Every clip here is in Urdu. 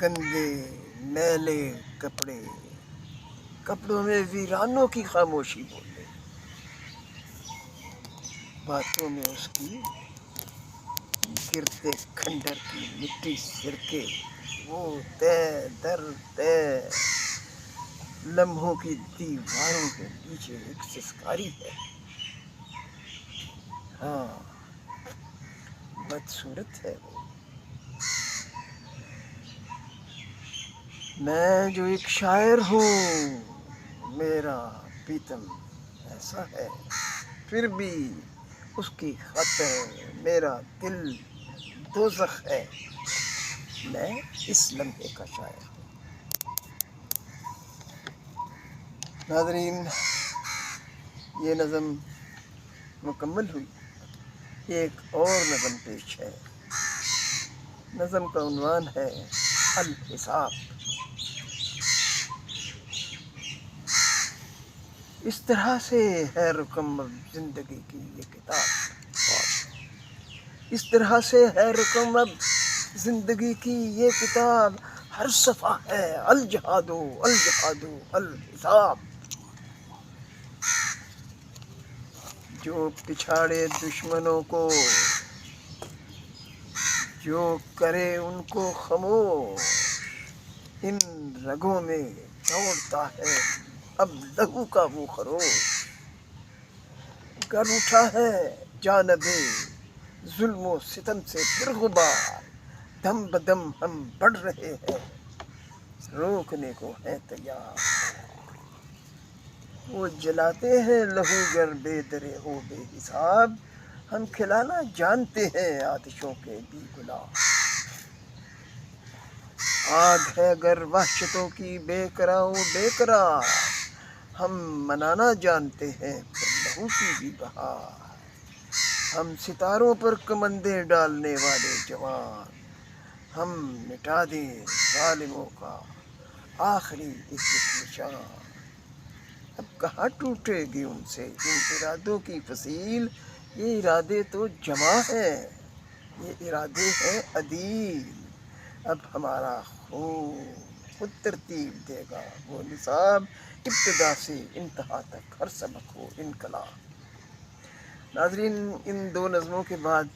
گندے میلے کپڑے، کپڑوں میں ویرانوں کی خاموشی بولے، باتوں میں اس کی گرتے کھنڈر کی مٹی سرکے، وہ تے در تے لمحوں کی دیواروں کے پیچھے ایک سسکاری ہے۔ ہاں، بدصورت ہے وہ۔ میں جو ایک شاعر ہوں، میرا پیتم ایسا ہے، پھر بھی اس کی خاطر میرا دل دوزخ ہے۔ میں اس لمحے کا شاعر ہوں۔ ناظرین، یہ نظم مکمل ہوئی، ایک اور نظم پیش ہے۔ نظم کا عنوان ہے الحساب۔ اس طرح سے ہے رقم اب زندگی کی یہ کتاب، اس طرح سے ہے رقم اب زندگی کی یہ کتاب، ہر صفحہ ہے الجہاد الجہاد الحساب۔ جو پچھاڑے دشمنوں کو، جو کرے ان کو خاموش، ان رگوں میں دوڑتا ہے اب لہو کا وہ خروش۔ گر اٹھا ہے جانب ظلم و ستم سے پھر غبار، دم بدم ہم بڑھ رہے ہیں، روکنے کو ہے تیار۔ وہ جلاتے ہیں لہو گر بے درے ہو بے حساب، ہم کھلانا جانتے ہیں آتشوں کے بھی گلاب۔ آگ ہے گر وحشتوں کی بے قرار و بے قرار، ہم منانا جانتے ہیں پھر لہو کی بھی بہار۔ ہم ستاروں پر کمندیں ڈالنے والے جوان، ہم مٹا دیں ظالموں کا آخری ایک ایک نشان۔ اب کہاں ٹوٹے گی ان سے ان ارادوں کی فصیل، یہ ارادے تو جمع ہیں، یہ ارادے ہیں عدیل۔ اب ہمارا خون خود ترتیب دے گا وہ نصاب، ابتدا سے انتہا تک ہر سبق ہو انقلاب۔ ناظرین، ان دو نظموں کے بعد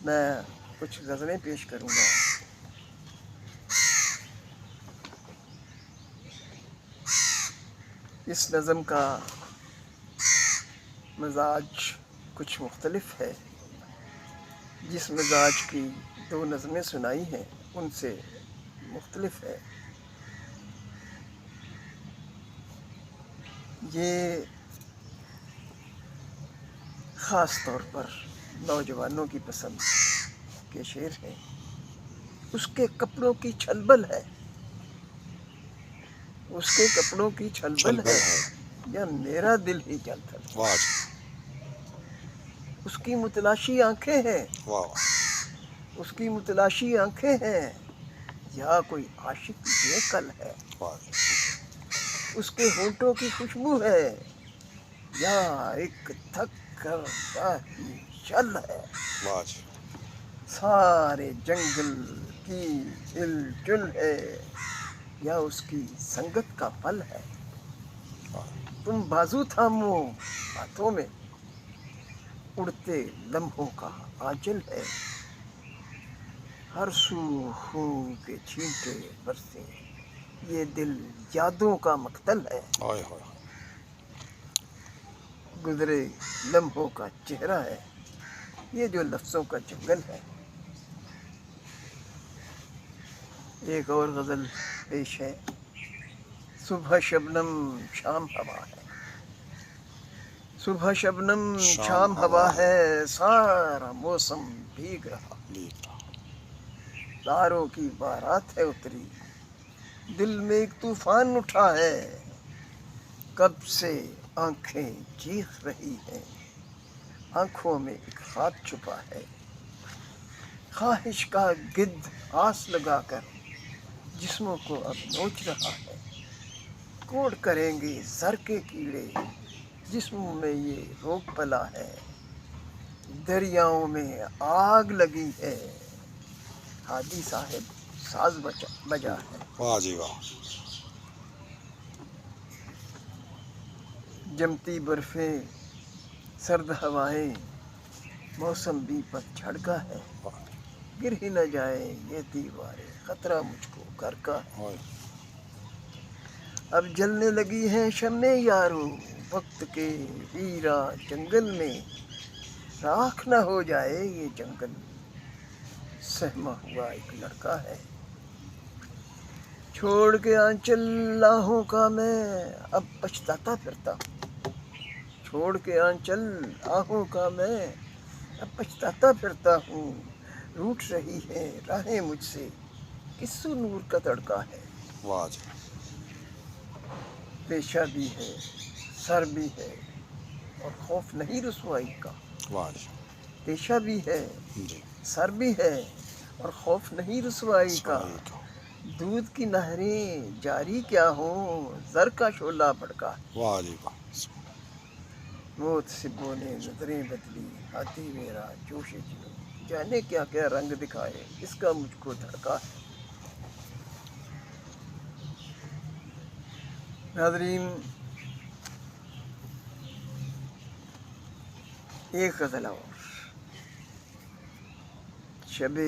میں کچھ غزلیں پیش کروں گا۔ اس نظم کا مزاج کچھ مختلف ہے، جس مزاج کی دو نظمیں سنائی ہیں ان سے مختلف ہے۔ یہ خاص طور پر نوجوانوں کی پسند کے شعر ہیں۔ اس کے کپڑوں کی چھلبل ہے، اس کے کپڑوں کی چھلبل ہے، یا میرا دل ہی جل تھل۔ اس کی متلاشی آنکھیں ہیں، اس کی متلاشی آنکھیں ہیں، یا کوئی عاشق بے کل ہے۔ اس کے ہونٹوں کی خوشبو ہے، یا ایک تھک کر راہی شل ہے۔ سارے جنگل کی ہل جل ہے، یا اس کی سنگت کا پھل ہے۔ تم بازو تھامو ہاتھوں میں، اڑتے لمحوں کا آنچل ہے۔ ہر سو خون کے چھینٹے برسے، یہ دل یادوں کا مقتل ہے۔ گزرے لمحوں کا چہرہ ہے، یہ جو لفظوں کا جنگل ہے۔ ایک اور غزل پیش ہے۔ صبح شبنم شام ہوا ہے، صبح شبنم شام ہوا ہے، سارا موسم بھیگ رہا، تاروں کی بارات ہے اتری، دل میں ایک طوفان اٹھا ہے، کب سے آنکھیں چیخ رہی ہیں، آنکھوں میں ایک خواب چھپا ہے، خواہش کا گدھ آس لگا کر جسموں کو اب نوچ رہا ہے، کوڑ کریں گے زر کے کیڑے جسموں میں یہ روگ پلا ہے، دریاؤں میں آگ لگی ہے، ہادی صاحب ساز بجا ہے. واہ جی واہ. جمتی برفیں، سرد ہوائیں، موسم بھی پتجھڑ کا ہے. گر ہی نہ جائے یہ دیواریں، خطرہ مجھ کو گھر کا ہے. واہ. اب جلنے لگی ہیں شمیں یارو، وقت کے ویراں جنگل میں. راکھ نہ ہو جائے یہ جنگل، سہما ہوا ایک لڑکا ہے. چھوڑ کے آنچل آہوں کا میں اب پچھتاتا پھرتا ہوں. چھوڑ کے آنچل آہوں کا میں اب پچھتاتا پھرتا ہوں. روٹھ رہی ہے راہیں مجھ سے، کسو نور کا تڑکا ہے. واہ جی. پیشہ بھی ہے، سر بھی ہے، اور خوف نہیں رسوائی کا. واہ جی. پیشہ بھی ہے، جی. سر بھی ہے، اور خوف نہیں رسوائی کا. سوائی کا. دودھ کی نہریں جاری کیا ہوں، زر کا شعلہ بھڑکا ہے. واہ جی واہ. موت سبوں نے نظریں بدلی، ہاتھی میرا جوش جنوں. جانے کیا کیا رنگ دکھائے، اس کا مجھ کو دھڑکا ہے. ناظرین، ایک غزل اور. شب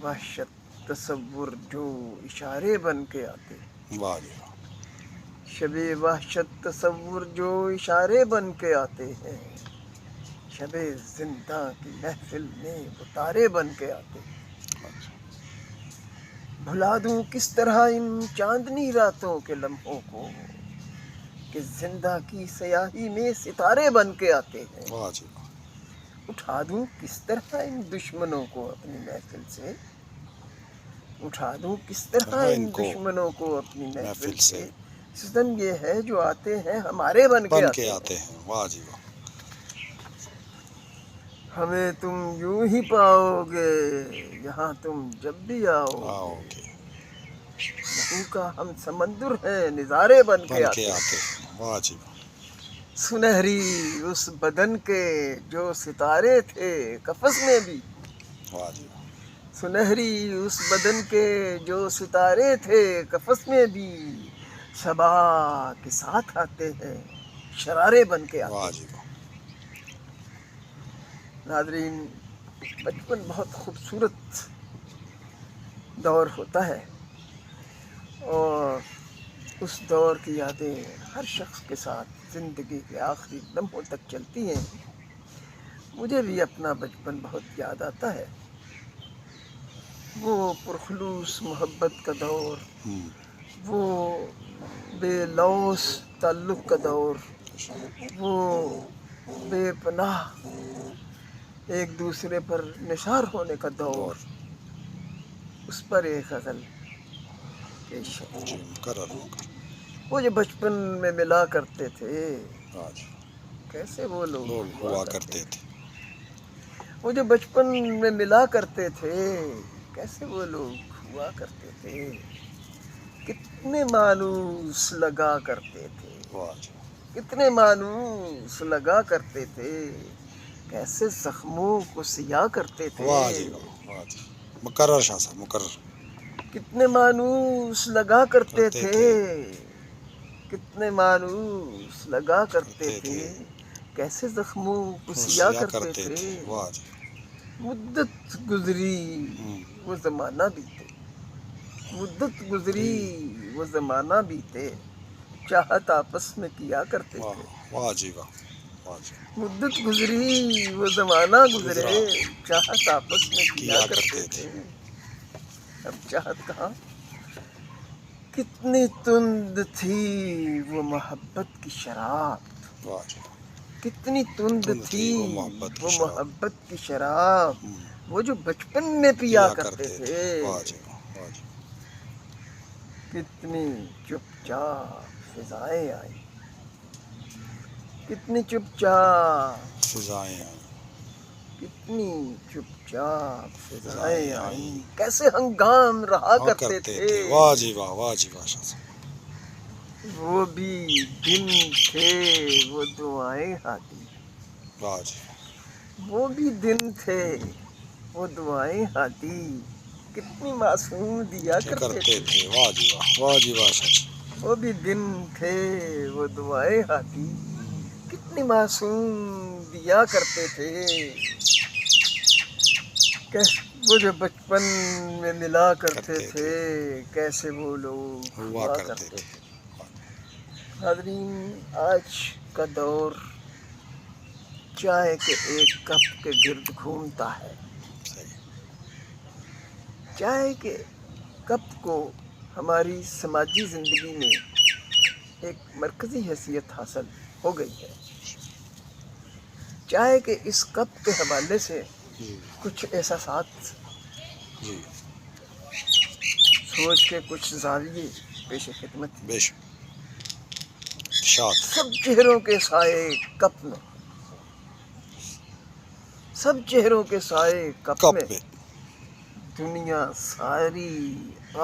وحشت تصور جو اشارے بن کے آتے. واہ جی. شب وحشت تصور جو اشارے بن کے آتے ہیں. شب زندہ کی محفل میں وہ تارے بن کے آتے ہیں. بھلا دوں کس طرح ان چاندنی راتوں کے لمحوں کو، کہ زندہ کی سیاہی میں ستارے بن کے آتے ہیں. واہ جی. اٹھا دوں کس طرح ان دشمنوں کو اپنی محفل سے، اٹھا دوں کس طرح ان کو دشمنوں کو اپنی محفل محفل سے. سے. ستم یہ ہے جو آتے ہیں ہمارے بن کے آتے ہیں. واہ جی واہ. ہمیں تم یوں ہی پاؤ گے یہاں تم جب بھی آؤ آؤ گے. گے. لہو کا ہم سمندر ہیں نظارے بن کے بن آتے کے ہیں. آتے ہیں. واہ جی واہ. سنہری اس بدن کے جو ستارے تھے قفس میں بھی. واہ جی واہ. سنہری اس بدن کے جو ستارے تھے قفس میں بھی. صبا کے ساتھ آتے ہیں شرارے بن کے آتے واہ ہیں. جی واہ. ناظرین، بچپن بہت خوبصورت دور ہوتا ہے، اور اس دور کی یادیں ہر شخص کے ساتھ زندگی کے آخری لمحوں تک چلتی ہیں. مجھے بھی اپنا بچپن بہت یاد آتا ہے. وہ پرخلوص محبت کا دور، وہ بے لوث تعلق کا دور، وہ بے پناہ ایک دوسرے پر نثار ہونے کا دور. اس پر ایک غزل پیش ہے. جی مقرر مقرر. وہ جو بچپن میں ملا کرتے تھے، واہ جی. کیسے وہ لوگ ہوا کرتے تھے. وہ جو بچپن میں ملا کرتے تھے، کیسے وہ لوگ ہوا کرتے تھے. کتنے مانوس لگا کرتے تھے، واہ جی. کتنے مانوس لگا کرتے تھے. کیسے زخموں کو سیا کرتے تھے. واہ جی واہ. واہ جی. مقرر شاہ صاحب مقرر. کتنے مانوس لگا کرتے تھے، کتنے مانوس لگا کرتے تھے. کیسے زخموں کو سیا کرتے تھے. واہ جی. مدت گزری وہ زمانہ بیتے، مدت گزری وہ زمانہ بیتے. چاہت آپس میں کیا کرتے تھے. واہ جی واہ. واہ جی. مدت گزری وہ زمانہ گزرے، چاہت آپس میں کیا کرتے تھے. اب چاہت کہاں. کتنی تند تھی وہ محبت کی شراب، واہ جی. کتنی تند تھی وہ محبت وہ محبت کی شراب. وہ جو بچپن میں پیا کیا کرتے تھے. واہ جی واہ جی. کتنی چپ چاپ فضائیں آئی، کتنی چپ چاپ فضائیں آئیں. کتنی چپ چاپ فضائیں آئیں. کیسے ہنگام رہا کرتے تھے. واہ جی واہ. واہ جی واہ شاہ صاحب. وہ بھی دن تھے وہ دعائیں آتی. واہ جی. وہ بھی دن تھے وہ دعائیں آتی. کتنی معصوم دیا کرتے تھے. تھے. واہ جی واہ، واہ جی واہ شاہ جی. وہ بھی دن تھے وہ دعائیں ہاتھی کتنی معصوم دیا کرتے تھے. وہ جو بچپن میں ملا کرتے تھے کیسے وہ لوگ ہوا کرتے تھے. حاضرین، آج کا دور چائے کے ایک کپ کے گرد گھومتا ہے. چائے کے کپ کو ہماری سماجی زندگی میں ایک مرکزی حیثیت حاصل ہو گئی ہے. چائے کے اس کپ کے حوالے سے کچھ احساسات جی سوچ کے کچھ زاویے پیش خدمت. بے شک. ارشاد. سب چہروں کے سائے کپ میں، سب چہروں کے سائے کپ کپ میں، میں. دنیا ساری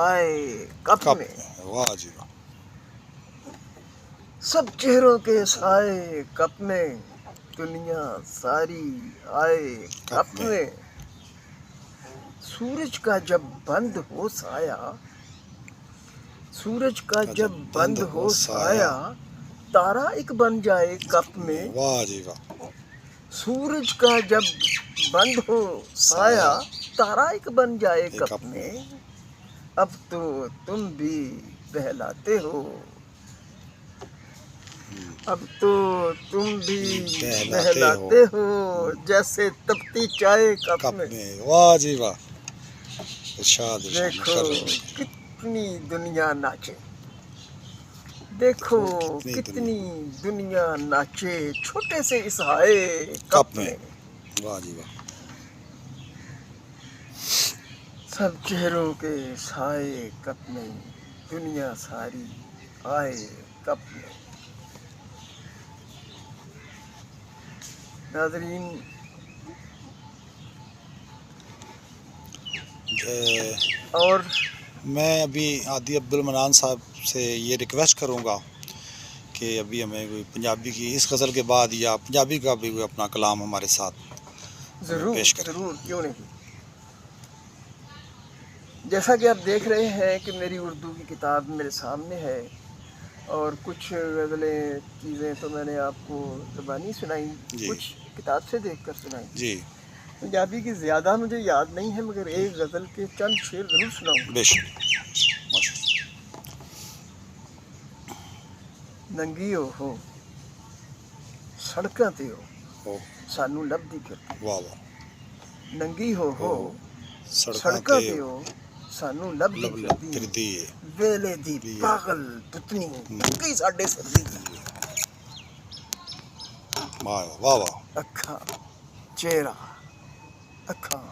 آئے کپ کپ میں. میں. واہ جی واہ. سب چہروں کے سائے کپ میں، دنیا ساری آئے کپ میں. سورج کا جب بند ہو سایہ، سورج کا جب بند ہو سایہ، تارا ایک بن جائے کپ میں. واہ جی واہ. سورج کا جب بند ہو سایہ، تارا ایک بن جائے کپ میں. اب تو تم بھی بہلاتے ہو، اب تو تم بھی بہلاتے ہو جیسے تپتی چائے کپ میں. واہ جی واہ. ارشاد. دیکھو کتنی دنیا ناچے، دیکھو کتنی دنیا ناچے چھوٹے سے اس ہائے کپ میں. واہ جی واہ. سب چہروں کے سائے کپ میں، دنیا ساری آئے کپ میں. ناظرین، اور میں ابھی عادی عبدالمنان صاحب سے یہ ریکویسٹ کروں گا کہ ابھی ہمیں کوئی پنجابی کی اس غزل کے بعد یا پنجابی کا بھی کوئی اپنا کلام ہمارے ساتھ ضرور پیش کریں. ضرور، کیوں نہیں. جیسا کہ آپ دیکھ رہے ہیں کہ میری اردو کی کتاب میرے سامنے ہے، اور کچھ غزلیں چیزیں تو میں نے آپ کو زبانی سنائی، کچھ کتاب سے دیکھ کر سنائی. جی پنجابی کی زیادہ مجھے یاد نہیں ہے، مگر ایک غزل کے چند شعر ضرور سناؤں. بے شک. ننگی ہو سڑکاں تے ہو سانو لبدی پھردی. واہ واہ. ننگی ہو سڑکاں سڑکاں تے تے سانو لبدی لب لب پھردی. پھردی ہے. ویلے دی پاگل پتنی کئی ساڈے سردی. واہ واہ واہ. اکھاں چہرہ، اکھاں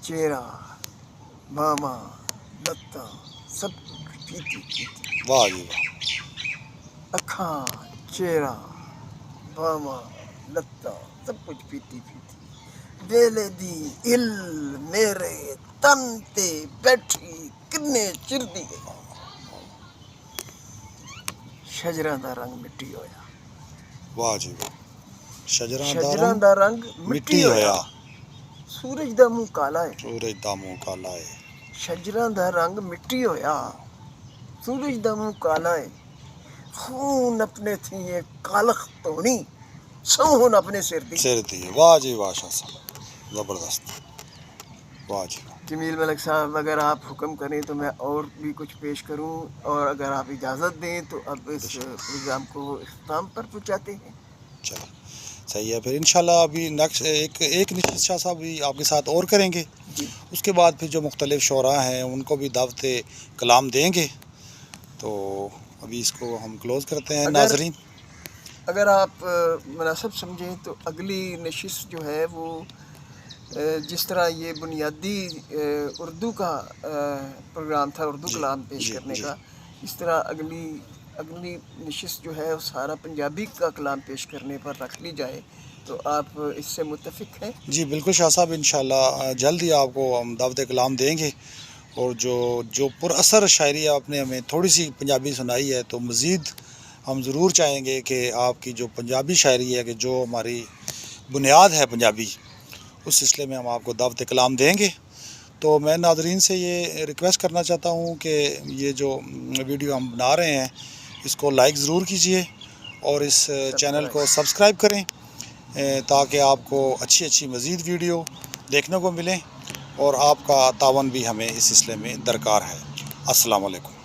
چہرہ باواں لتاں سب کچھ پیتی پیتی. واہ جی واہ. اکھاں چہرہ باواں لتاں سب کچھ پیتی پیتی. ویلے دی ال میرے تن تے بیٹھی کنے چر دی گئی. شجراں دا رنگ مٹی ہویا. واہ جی واہ. شجراں دا رنگ مٹی ہویا. سورج دا منہ کالا ہے. سورج دا منہ کالا ہے. شجراں دا رنگ مٹی ہویا. سورج دا منہ کالا ہے. خون اپنے تھی یہ کالخ تونی سوہن اپنے سر دی. سر دی. واہ جی واہ شاہ صاحب. زبردست. واہ جی. جمیل ملک صاحب، اگر آپ حکم کریں تو میں اور بھی کچھ پیش کروں، اور اگر آپ اجازت دیں تو اب اس پروگرام کو اختتام پر پہنچاتے ہیں. چلو صحیح ہے. پھر انشاءاللہ ابھی نیکسٹ ایک نشست شاہ صاحب بھی آپ کے ساتھ اور کریں گے. جی. اس کے بعد پھر جو مختلف شعراء ہیں ان کو بھی دعوت کلام دیں گے. تو ابھی اس کو ہم کلوز کرتے ہیں. ناظرین، اگر آپ مناسب سمجھیں تو اگلی نشست جو ہے وہ جس طرح یہ بنیادی اردو کا پروگرام تھا، اردو کلام پیش کرنے کا، اس طرح اگلی نشست جو ہے وہ سارا پنجابی کا کلام پیش کرنے پر رکھ لی جائے. تو آپ اس سے متفق ہیں؟ جی بالکل شاہ صاحب. انشاءاللہ جلد ہی آپ کو ہم دعوت کلام دیں گے. اور جو پر اثر شاعری آپ نے ہمیں تھوڑی سی پنجابی سنائی ہے، تو مزید ہم ضرور چاہیں گے کہ آپ کی جو پنجابی شاعری ہے، کہ جو ہماری بنیاد ہے پنجابی، اس سلسلے میں ہم آپ کو دعوت کلام دیں گے. تو میں ناظرین سے یہ ریکویسٹ کرنا چاہتا ہوں کہ یہ جو ویڈیو ہم بنا رہے ہیں اس کو لائک ضرور کیجئے اور اس چینل کو سبسکرائب کریں تاکہ آپ کو اچھی مزید ویڈیو دیکھنے کو ملیں اور آپ کا تعاون بھی ہمیں اس سلسلے میں درکار ہے۔ السلام علیکم۔